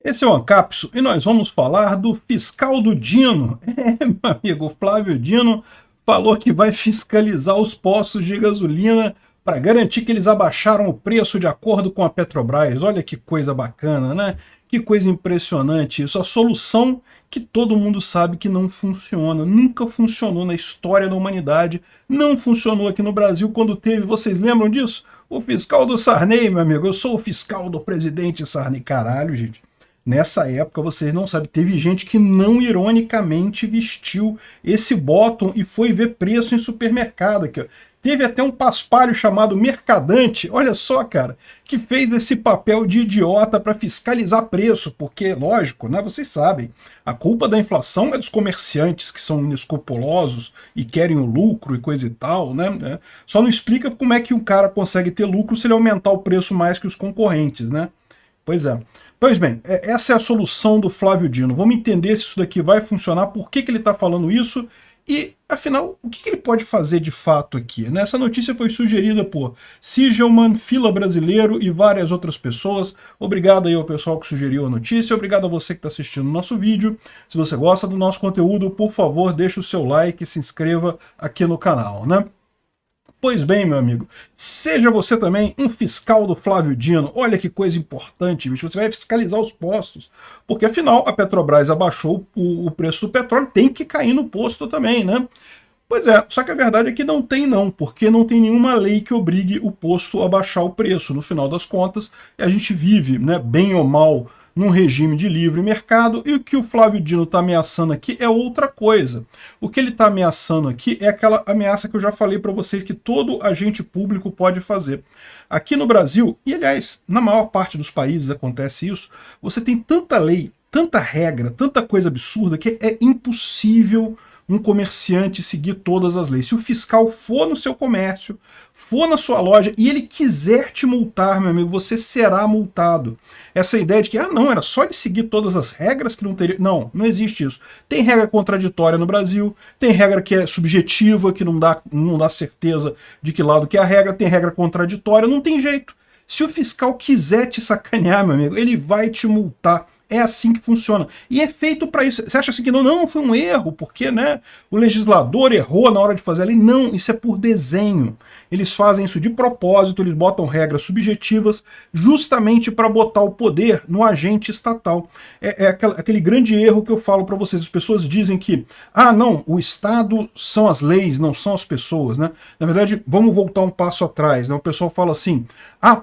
Esse é o Ancapso e nós vamos falar do fiscal do Dino. Meu amigo, o Flávio Dino falou que vai fiscalizar os postos de gasolina para garantir que eles abaixaram o preço de acordo com a Petrobras. Olha que coisa bacana, né? Que coisa impressionante isso. A solução que todo mundo sabe que não funciona. Nunca funcionou na história da humanidade. Não funcionou aqui no Brasil quando teve, vocês lembram disso? O fiscal do Sarney, meu amigo. Eu sou o fiscal do presidente Sarney. Caralho, gente. Nessa época, vocês não sabem, teve gente que não ironicamente vestiu esse bottom e foi ver preço em supermercado. Aqui, ó. Teve até um paspalho chamado Mercadante, olha só, cara, que fez esse papel de idiota para fiscalizar preço, porque, lógico, né, vocês sabem, a culpa da inflação é dos comerciantes que são inescrupulosos e querem o lucro e coisa e tal, né? Só não explica como é que um cara consegue ter lucro se ele aumentar o preço mais que os concorrentes, né? Pois é. Pois bem, essa é a solução do Flávio Dino. Vamos entender se isso daqui vai funcionar, por que ele está falando isso e, afinal, o que ele pode fazer de fato aqui. Essa notícia foi sugerida por Sigelman, Fila Brasileiro e várias outras pessoas. Obrigado aí ao pessoal que sugeriu a notícia, obrigado a você que está assistindo o nosso vídeo. Se você gosta do nosso conteúdo, por favor, deixe o seu like e se inscreva aqui no canal, né? Pois bem, meu amigo, seja você também um fiscal do Flávio Dino. Olha que coisa importante, bicho. Você vai fiscalizar os postos, porque afinal a Petrobras abaixou o preço do petróleo, tem que cair no posto também, né? Pois é, só que a verdade é que não tem não, porque não tem nenhuma lei que obrigue o posto a baixar o preço. No final das contas, a gente vive, né, bem ou mal, num regime de livre mercado, e o que o Flávio Dino está ameaçando aqui é outra coisa. O que ele está ameaçando aqui é aquela ameaça que eu já falei para vocês que todo agente público pode fazer. Aqui no Brasil, e aliás, na maior parte dos países acontece isso, você tem tanta lei, tanta regra, tanta coisa absurda que é impossível um comerciante seguir todas as leis. Se o fiscal for no seu comércio, for na sua loja e ele quiser te multar, meu amigo, você será multado. Essa ideia de que, não, era só ele seguir todas as regras que não teria... Não, não existe isso. Tem regra contraditória no Brasil, tem regra que é subjetiva, que não dá certeza de que lado que é a regra, tem regra contraditória, não tem jeito. Se o fiscal quiser te sacanear, meu amigo, ele vai te multar. É assim que funciona. E é feito para isso. Você acha assim que não, foi um erro, porque né, o legislador errou na hora de fazer a lei? Não, isso é por desenho. Eles fazem isso de propósito, eles botam regras subjetivas justamente para botar o poder no agente estatal. É aquele grande erro que eu falo para vocês. As pessoas dizem que, não, o Estado são as leis, não são as pessoas, né? Na verdade, vamos voltar um passo atrás, né? O pessoal fala assim,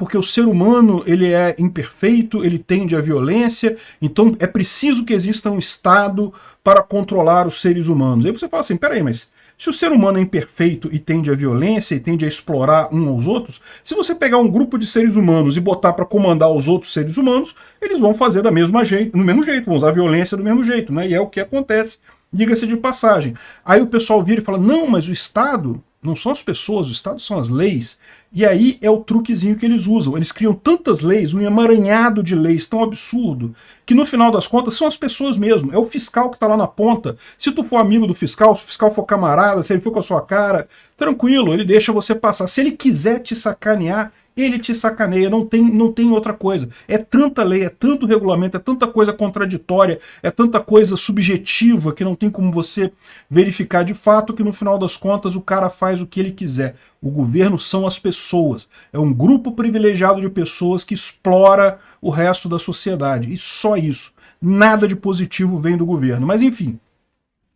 porque o ser humano ele é imperfeito, ele tende à violência, então é preciso que exista um Estado para controlar os seres humanos. Aí você fala assim, peraí, mas se o ser humano é imperfeito e tende à violência e tende a explorar uns aos outros, se você pegar um grupo de seres humanos e botar para comandar os outros seres humanos, eles vão fazer do mesmo jeito, vão usar a violência do mesmo jeito, né? E é o que acontece, diga-se de passagem. Aí o pessoal vira e fala, não, mas o Estado não são as pessoas, o Estado são as leis. E aí é o truquezinho que eles usam. Eles criam tantas leis, um emaranhado de leis tão absurdo, que no final das contas são as pessoas mesmo. É o fiscal que está lá na ponta. Se tu for amigo do fiscal, se o fiscal for camarada, se ele for com a sua cara, tranquilo, ele deixa você passar. Se ele quiser te sacanear, ele te sacaneia, não tem outra coisa. É tanta lei, é tanto regulamento, é tanta coisa contraditória, é tanta coisa subjetiva que não tem como você verificar de fato, que no final das contas o cara faz o que ele quiser. O governo são as pessoas. É um grupo privilegiado de pessoas que explora o resto da sociedade. E só isso. Nada de positivo vem do governo. Mas enfim,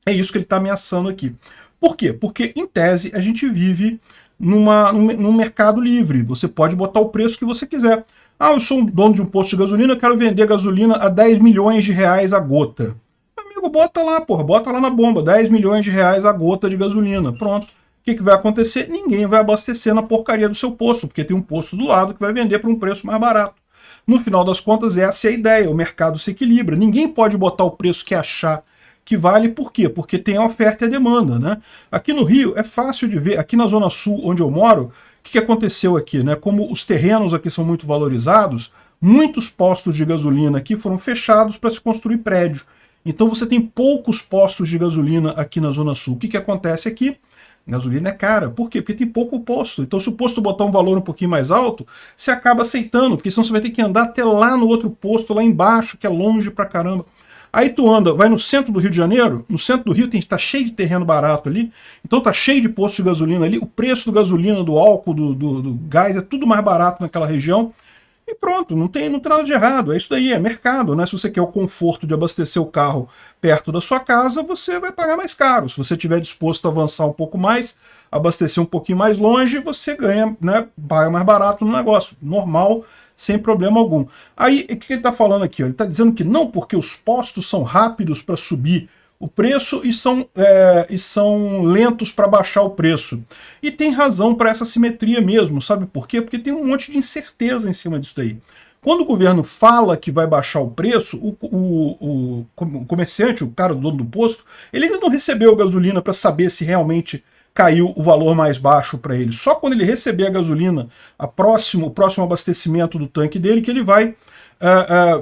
é isso que ele está ameaçando aqui. Por quê? Porque, em tese, a gente vive num mercado livre. Você pode botar o preço que você quiser. Eu sou um dono de um posto de gasolina, eu quero vender gasolina a 10 milhões de reais a gota. Amigo, bota lá, porra, bota lá na bomba, 10 milhões de reais a gota de gasolina. Pronto. O que vai acontecer? Ninguém vai abastecer na porcaria do seu posto, porque tem um posto do lado que vai vender por um preço mais barato. No final das contas, essa é a ideia, o mercado se equilibra. Ninguém pode botar o preço que achar que vale, por quê? Porque tem a oferta e a demanda, né? Aqui no Rio é fácil de ver, aqui na Zona Sul, onde eu moro, o que aconteceu aqui, né? Como os terrenos aqui são muito valorizados, muitos postos de gasolina aqui foram fechados para se construir prédio. Então você tem poucos postos de gasolina aqui na Zona Sul. O que acontece aqui? Gasolina é cara. Por quê? Porque tem pouco posto. Então, se o posto botar um valor um pouquinho mais alto, você acaba aceitando, porque senão você vai ter que andar até lá no outro posto, lá embaixo, que é longe pra caramba. Aí tu anda, vai no centro do Rio de Janeiro, no centro do Rio tá cheio de terreno barato ali, então tá cheio de posto de gasolina ali, o preço do gasolina, do álcool, do gás, é tudo mais barato naquela região. E pronto, não tem nada de errado, é isso daí, é mercado, né? Se você quer o conforto de abastecer o carro perto da sua casa, você vai pagar mais caro. Se você estiver disposto a avançar um pouco mais, abastecer um pouquinho mais longe, você ganha, né? Paga mais barato no negócio, normal, sem problema algum. Aí, o que ele está falando aqui? Ele está dizendo que não, porque os postos são rápidos para subir o preço e são lentos para baixar o preço. E tem razão para essa simetria mesmo, sabe por quê? Porque tem um monte de incerteza em cima disso daí. Quando o governo fala que vai baixar o preço, o comerciante, o cara do dono do posto, ele ainda não recebeu a gasolina para saber se realmente caiu o valor mais baixo para ele. Só quando ele receber a gasolina, o próximo abastecimento do tanque dele, que ele vai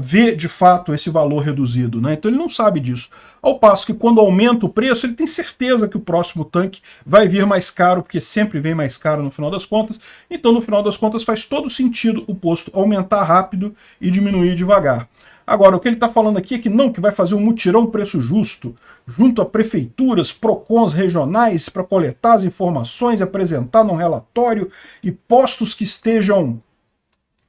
ver de fato esse valor reduzido, né? Então ele não sabe disso. Ao passo que quando aumenta o preço, ele tem certeza que o próximo tanque vai vir mais caro, porque sempre vem mais caro no final das contas. Então no final das contas faz todo sentido o posto aumentar rápido e diminuir devagar. Agora, o que ele está falando aqui é que não, que vai fazer um mutirão preço justo junto a prefeituras, PROCONs regionais para coletar as informações, apresentar num relatório e postos que estejam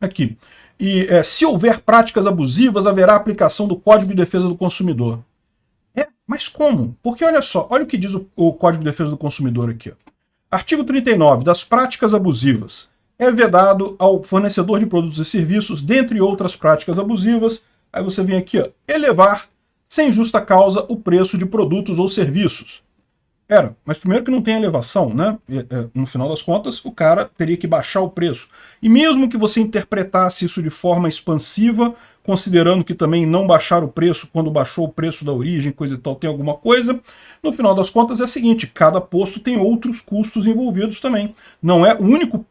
aqui. E se houver práticas abusivas, haverá aplicação do Código de Defesa do Consumidor. Mas como? Porque olha só, olha o que diz o Código de Defesa do Consumidor aqui. Ó. Artigo 39, das práticas abusivas. É vedado ao fornecedor de produtos e serviços, dentre outras práticas abusivas, aí você vem aqui, ó, elevar, sem justa causa, o preço de produtos ou serviços. Mas primeiro que não tem elevação, né? No final das contas, o cara teria que baixar o preço. E mesmo que você interpretasse isso de forma expansiva, considerando que também não baixar o preço quando baixou o preço da origem, coisa e tal, tem alguma coisa, no final das contas é o seguinte, cada posto tem outros custos envolvidos também. Não é o único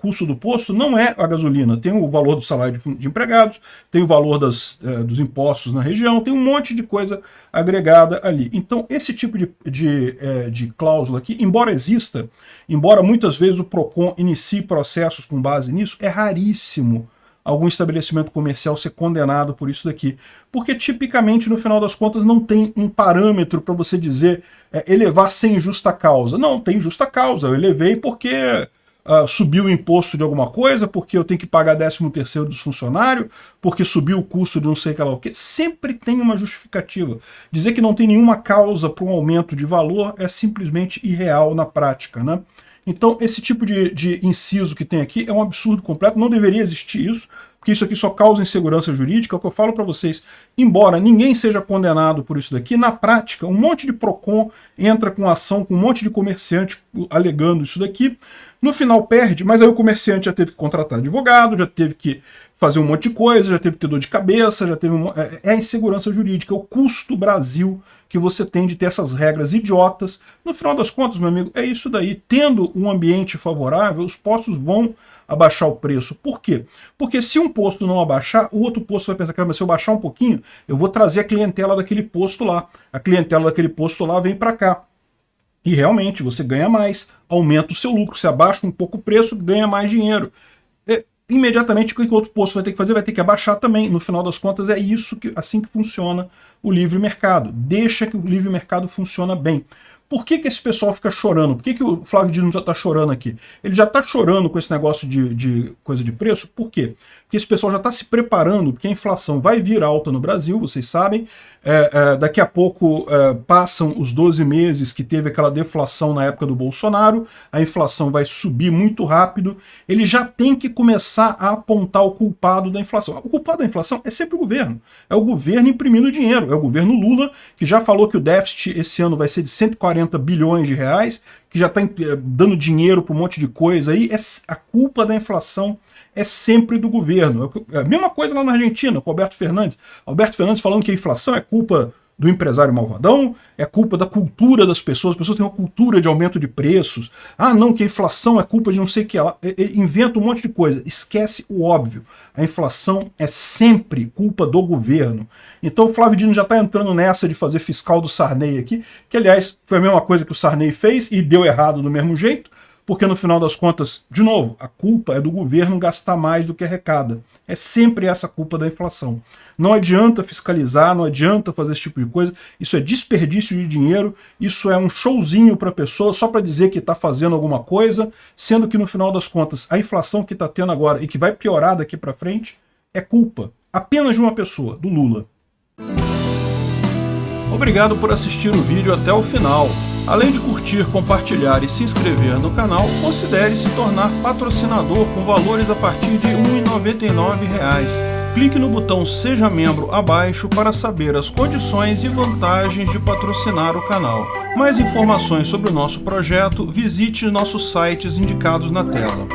custo do posto, não é a gasolina, tem o valor do salário de empregados, tem o valor dos impostos na região, tem um monte de coisa agregada ali. Então esse tipo de cláusula aqui, embora exista, embora muitas vezes o PROCON inicie processos com base nisso, é raríssimo algum estabelecimento comercial ser condenado por isso daqui. Porque tipicamente, no final das contas, não tem um parâmetro para você dizer elevar sem justa causa. Não, tem justa causa, eu elevei porque subiu o imposto de alguma coisa, porque eu tenho que pagar 13º dos funcionários, porque subiu o custo de não sei o que. Sempre tem uma justificativa. Dizer que não tem nenhuma causa para um aumento de valor é simplesmente irreal na prática, né? Então, esse tipo de inciso que tem aqui é um absurdo completo, não deveria existir isso, porque isso aqui só causa insegurança jurídica. É o que eu falo para vocês, embora ninguém seja condenado por isso daqui, na prática, um monte de PROCON entra com ação, com um monte de comerciante alegando isso daqui, no final perde, mas aí o comerciante já teve que contratar advogado, já teve que fazer um monte de coisa, já teve que ter dor de cabeça, já teve a insegurança jurídica, é o custo Brasil que você tem de ter essas regras idiotas. No final das contas, meu amigo, é isso daí. Tendo um ambiente favorável, os postos vão abaixar o preço. Por quê? Porque se um posto não abaixar, o outro posto vai pensar, mas se eu baixar um pouquinho, eu vou trazer a clientela daquele posto lá. A clientela daquele posto lá vem para cá. E realmente, você ganha mais, aumenta o seu lucro. Você abaixa um pouco o preço, ganha mais dinheiro. Imediatamente, o que o outro posto vai ter que fazer? Vai ter que abaixar também. No final das contas, é isso assim que funciona o livre mercado. Deixa que o livre mercado funcione bem. Por que esse pessoal fica chorando? Por que o Flávio Dino está chorando aqui? Ele já está chorando com esse negócio de coisa de preço? Por quê? Porque esse pessoal já está se preparando, porque a inflação vai vir alta no Brasil, vocês sabem. Daqui a pouco passam os 12 meses que teve aquela deflação na época do Bolsonaro, a inflação vai subir muito rápido, ele já tem que começar a apontar o culpado da inflação. O culpado da inflação é sempre o governo. É o governo imprimindo dinheiro, é o governo Lula, que já falou que o déficit esse ano vai ser de 140 bilhões de reais, que já está dando dinheiro para um monte de coisa aí. A culpa da inflação é sempre do governo. É a mesma coisa lá na Argentina, com o Alberto Fernandes. Alberto Fernandes falando que a inflação é culpa do empresário malvadão? É culpa da cultura das pessoas? As pessoas têm uma cultura de aumento de preços. Ah, não, que a inflação é culpa de não sei o que lá. Ele inventa um monte de coisa. Esquece o óbvio. A inflação é sempre culpa do governo. Então o Flávio Dino já está entrando nessa de fazer fiscal do Sarney aqui, que aliás foi a mesma coisa que o Sarney fez e deu errado do mesmo jeito. Porque no final das contas, de novo, a culpa é do governo gastar mais do que arrecada. É sempre essa culpa da inflação. Não adianta fiscalizar, não adianta fazer esse tipo de coisa, isso é desperdício de dinheiro, isso é um showzinho para a pessoa só para dizer que está fazendo alguma coisa, sendo que no final das contas a inflação que está tendo agora e que vai piorar daqui para frente é culpa apenas de uma pessoa, do Lula. Obrigado por assistir o vídeo até o final. Além de curtir, compartilhar e se inscrever no canal, considere se tornar patrocinador com valores a partir de R$ 1,99. Clique no botão Seja Membro abaixo para saber as condições e vantagens de patrocinar o canal. Mais informações sobre o nosso projeto, visite nossos sites indicados na tela.